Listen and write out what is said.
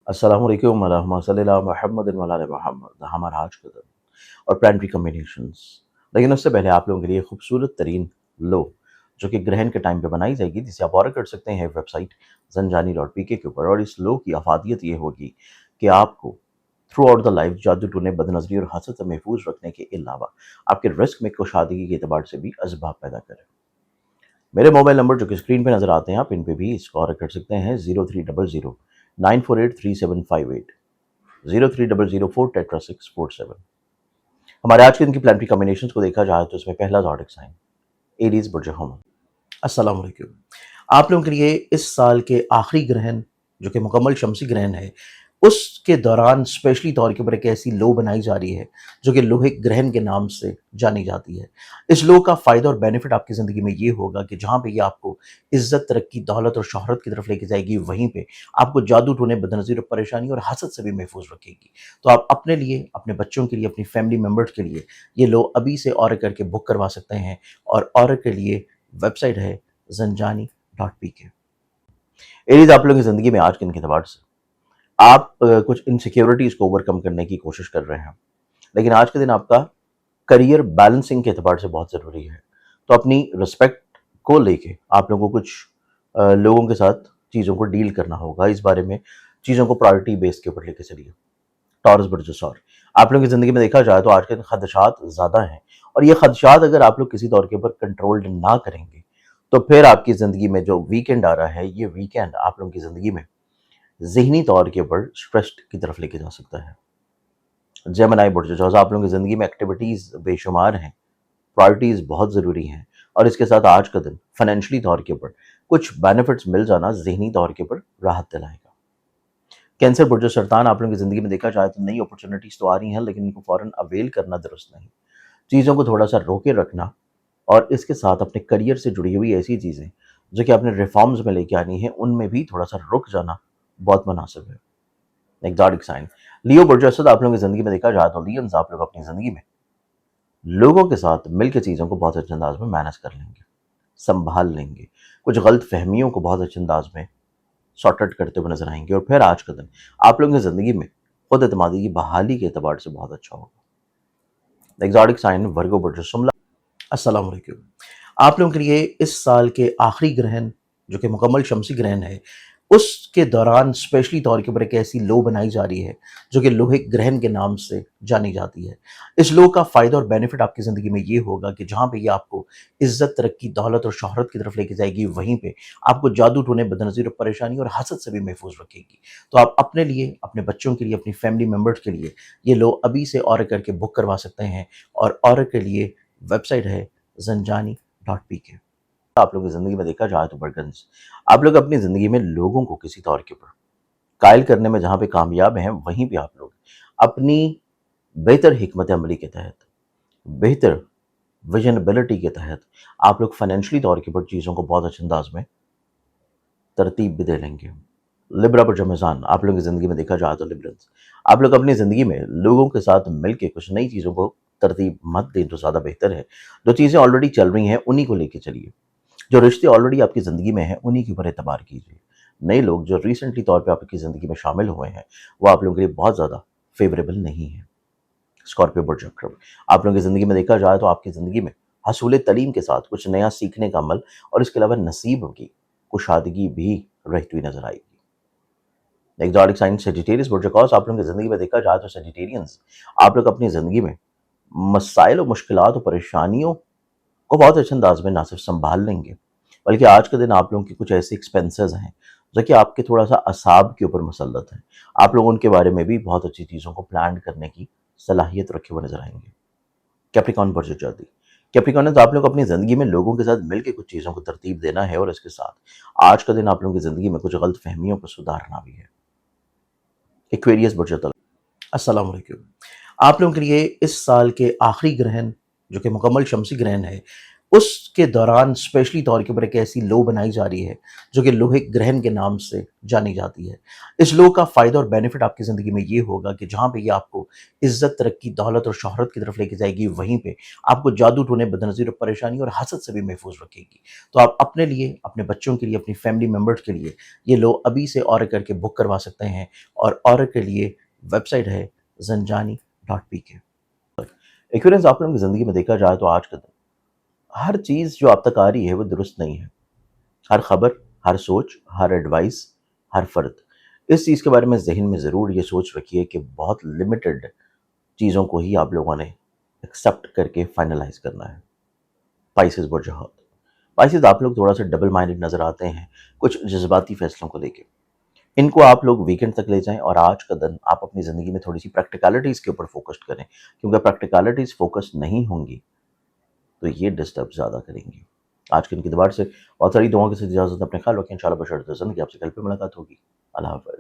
अस्सलाम वालेकुम अल्लाहुम्मा सल्ली अला मुहम्मद व अला आलि मुहम्मद। हमारा आज का दिन और प्लानिटरी कॉम्बिनेशंस। लेकिन उससे पहले आप लोगों के लिए खूबसूरत तरीन लो जो कि ग्रहण के टाइम पे बनाई जाएगी, जिसे आप ऑर्डर कर सकते हैं वेबसाइट zanjani.pk के ऊपर। और इस लो की अफादियत ये होगी कि आपको थ्रू आउट द लाइफ जादू टूने, बदनज़री और हसद से महफूज रखने के अलावा आपके रिस्क में कुशादगी के एतबार से भी असबाब पैदा करें। मेरे मोबाइल नंबर जो कि स्क्रीन पे नज़र आते हैं, आप इन पे भी इसको ऑर्डर कर सकते हैं। 0300 948 3758 0300 टेट्रा 647। हमारे आज के दिन की प्लानिटरी कॉम्बिनेशंस को देखा जाए तो इसमें पहला ज़ोडिक साइन एरीज बुर्ज हमल। अस्सलाम वालेकुम। आप लोगों के लिए इस साल के आखिरी ग्रहण जो कि मुकम्मल शमसी ग्रहण है, उसके दौरान स्पेशली तौर के ऊपर एक ऐसी लो बनाई जा रही है जो कि लोहिक ग्रहण के नाम से जानी जाती है। इस लो का फ़ायदा और बेनिफिट आपकी ज़िंदगी में ये होगा कि जहाँ पे ये आपको इज़्ज़त, तरक्की, दौलत और शोहरत की तरफ लेके जाएगी, वहीं पे आपको जादू टोने, बदनज़री और परेशानी और हसद से भी महफूज रखेगी। तो आप अपने लिए, अपने बच्चों के लिए, अपनी फैमिली मेम्बर्स के लिए ये लो अभी से ऑर्डर करके बुक करवा सकते हैं। और ऑर्डर के लिए वेबसाइट है zanjani.pk। एरीज, आप लोगों की ज़िंदगी में आज के दिन के एतबार से आप कुछ इनसिक्योरिटीज़ को ओवरकम करने की कोशिश कर रहे हैं, लेकिन आज के दिन आपका करियर बैलेंसिंग के एतबार से बहुत ज़रूरी है। तो अपनी रिस्पेक्ट को लेके आप लोगों को कुछ लोगों के साथ चीज़ों को डील करना होगा। इस बारे में चीज़ों को प्रायोरिटी बेस के ऊपर लेके चलिए। टॉरस बर्जस, और आप लोगों की ज़िंदगी में देखा जाए तो आज के दिन खदशात ज़्यादा हैं, और ये खदशात अगर आप लोग किसी तौर के ऊपर कंट्रोल्ड ना करेंगे तो फिर आपकी ज़िंदगी में जो वीकेंड आ रहा है, ये वीकेंड आप लोगों की ज़िंदगी में ज़हनी तौर के ऊपर स्ट्रेस की तरफ लेके जा सकता है। जेमिनी बुर्ज, आप लोगों की ज़िंदगी में एक्टिविटीज़ बेशुमार हैं, प्रायोरिटीज़ बहुत ज़रूरी हैं, और इसके साथ आज का दिन फाइनेंशियली तौर के ऊपर कुछ बेनिफिट्स मिल जाना ज़हनी तौर के ऊपर राहत दिलाएगा। कैंसर बुर्ज सरतान, आप लोगों की ज़िंदगी में देखा जाए तो नई अपॉर्चुनिटीज़ तो आ रही हैं, लेकिन इनको फ़ौरन अवेल करना दुरुस्त नहीं। चीज़ों को थोड़ा सा रोके रखना, और इसके साथ अपने करियर से जुड़ी हुई ऐसी चीज़ें जो कि आपने रिफॉर्म्स में लेके आनी है, उनमें भी थोड़ा सा रुक जाना बहुत मुनासिब है। एग्जॉटिक साइन लियो बुर्ज असद, आप लोगों की ज़िंदगी में देखा जाए तो लियंस, आप लोग अपनी ज़िंदगी में लोगों के साथ मिलकर चीज़ों को बहुत अच्छे अंदाज में मैनेज कर लेंगे, संभाल लेंगे, कुछ गलत फहमियों को बहुत अच्छे अंदाज में सॉर्ट आउट करते हुए नजर आएंगे। और फिर आज का दिन आप लोगों की ज़िंदगी में खुद एतमादी की बहाली के एतबार से बहुत अच्छा होगा। एग्जॉटिक साइन वर्गो बुर्ज शिमला। अस्सलाम वालेकुम। आप लोगों के लिए इस साल के आखिरी ग्रहण जो कि मुकम्मल शमसी ग्रहण है, उसके दौरान स्पेशली तौर के ऊपर एक ऐसी लो बनाई जा रही है जो कि लोहिक ग्रहण के नाम से जानी जाती है। इस लो का फ़ायदा और बेनिफिट आपकी ज़िंदगी में ये होगा कि जहाँ पे ये आपको इज़्ज़त, तरक्की, दौलत और शोहरत की तरफ लेके जाएगी, वहीं पे आपको जादू टोने, बदनज़री और परेशानी और हसद से भी महफूज रखेगी। तो आप अपने लिए, अपने बच्चों के लिए, अपनी फैमिली मेम्बर्स के लिए ये लो अभी से ऑर्डर करके बुक करवा सकते हैं। और ऑर्डर के लिए वेबसाइट है zanjani.pk। आप लोगों की ज़िंदगी में देखा जाए तो बर्गन्स, आप लोग अपनी ज़िंदगी में लोगों को किसी तौर के ऊपर कायल करने में जहाँ पे कामयाब हैं, वहीं पे आप लोग अपनी बेहतर हिकमत अमली के तहत, बेहतर विजनबिलिटी के तहत आप लोग फाइनेंशियली तौर के ऊपर चीज़ों को बहुत अच्छे अंदाज में तरतीब भी दे लेंगे। लिब्रा पर जमेजान, आप लोगों की ज़िंदगी में देखा जाए तो लिब्रंस, आप लोग अपनी ज़िंदगी में लोगों के साथ मिलके कुछ नई चीज़ों को तरतीब मत दें तो ज़्यादा बेहतर है। जो चीज़ें ऑलरेडी चल रही हैं उन्हीं को लेके चलिए। जो रिश्ते ऑलरेडी आपकी ज़िंदगी में हैं उन्हीं के ऊपर एतबार कीजिए। नए लोग जो रिसेंटली तौर पे आपकी ज़िंदगी में शामिल हुए हैं, वो आप लोगों के लिए बहुत ज़्यादा फेवरेबल नहीं है। स्कॉर्पियो बुर्ज अक्रब, आप लोगों की ज़िंदगी में देखा जाए तो आपकी ज़िंदगी में हसूल तलीम के साथ कुछ नया सीखने का अमल, और इसके अलावा नसीब की कुशादगी भी रहती हुई नजर आएगी। एग्जॉटिक साइन सेजिटेरियस बुर्ज अकॉस, आप लोगों की ज़िंदगी में देखा जाए तो सेजिटेरियंस, आप लोग अपनी ज़िंदगी में मसाइल और मुश्किलात और परेशानियों को बहुत अच्छे अंदाज में ना सिर्फ संभाल लेंगे, बल्कि आज के दिन आप लोगों की कुछ ऐसे एक्सपेंसेस हैं जो कि आपके थोड़ा सा असाब के ऊपर मुसल्लत हैं। आप लोग उनके बारे में भी बहुत अच्छी चीज़ों को प्लान करने की सलाहियत रखे हुए नजर आएंगे। कैप्रिकॉर्न बुर्ज जाती, कैप्रिकॉर्नर्स, आप लोग अपनी ज़िंदगी में लोगों के साथ मिलकर कुछ चीज़ों को तरतीब देना है, और इसके साथ आज का दिन आप लोगों की ज़िंदगी में कुछ गलत फहमियों को सुधारना भी है। एक्वेरियस बुर्ज तल, अस्सलाम वालेकुम। आप लोगों के लिए इस साल के आखिरी ग्रहण जो कि मुकम्मल शमसी ग्रहण है, اس کے دوران اسپیشلی طور کے اوپر ایک ایسی لو بنائی جا رہی ہے جو کہ لوہے گرہن کے نام سے جانی جاتی ہے۔ اس لو کا فائدہ اور بینیفٹ آپ کی زندگی میں یہ ہوگا کہ جہاں پہ یہ آپ کو عزت، ترقی، دولت اور شہرت کی طرف لے کے جائے گی، وہیں پہ آپ کو جادو ٹونے، بدنظیر اور پریشانی اور حسد سے بھی محفوظ رکھے گی۔ تو آپ اپنے لیے، اپنے بچوں کے لیے، اپنی فیملی ممبرز کے لیے یہ لو ابھی سے آرڈر کر کے بک کروا سکتے ہیں، اور آرڈر کے لیے ویب سائٹ ہے zanjani.pk۔ ایکسپیرینس آپ لوگوں کی زندگی میں دیکھا جائے تو آج کا دن ہر چیز جو آپ تک آ رہی ہے وہ درست نہیں ہے۔ ہر خبر، ہر سوچ، ہر ایڈوائس، ہر فرد اس چیز کے بارے میں ذہن میں ضرور یہ سوچ رکھیے کہ بہت لمیٹڈ چیزوں کو ہی آپ لوگوں نے ایکسیپٹ کر کے فائنلائز کرنا ہے۔ پائسز برج ہاتھ، پائسز آپ لوگ تھوڑا سا ڈبل مائنڈڈ نظر آتے ہیں کچھ جذباتی فیصلوں کو لے کے۔ ان کو آپ لوگ ویکنڈ تک لے جائیں، اور آج کا دن آپ اپنی زندگی میں تھوڑی سی پریکٹیکلٹیز کے اوپر فوکس کریں، کیونکہ پریکٹیکلٹیز فوکس نہیں ہوں گی تو یہ ڈسٹرب زیادہ کریں گی۔ آج کے ان کی دوبار سے بہت ساری دعاؤں کے ساتھ اجازت، اپنے خیال رکھیں، انشاءاللہ بشرط زندگی آپ سے کل پہ ملاقات ہوگی۔ اللہ حافظ۔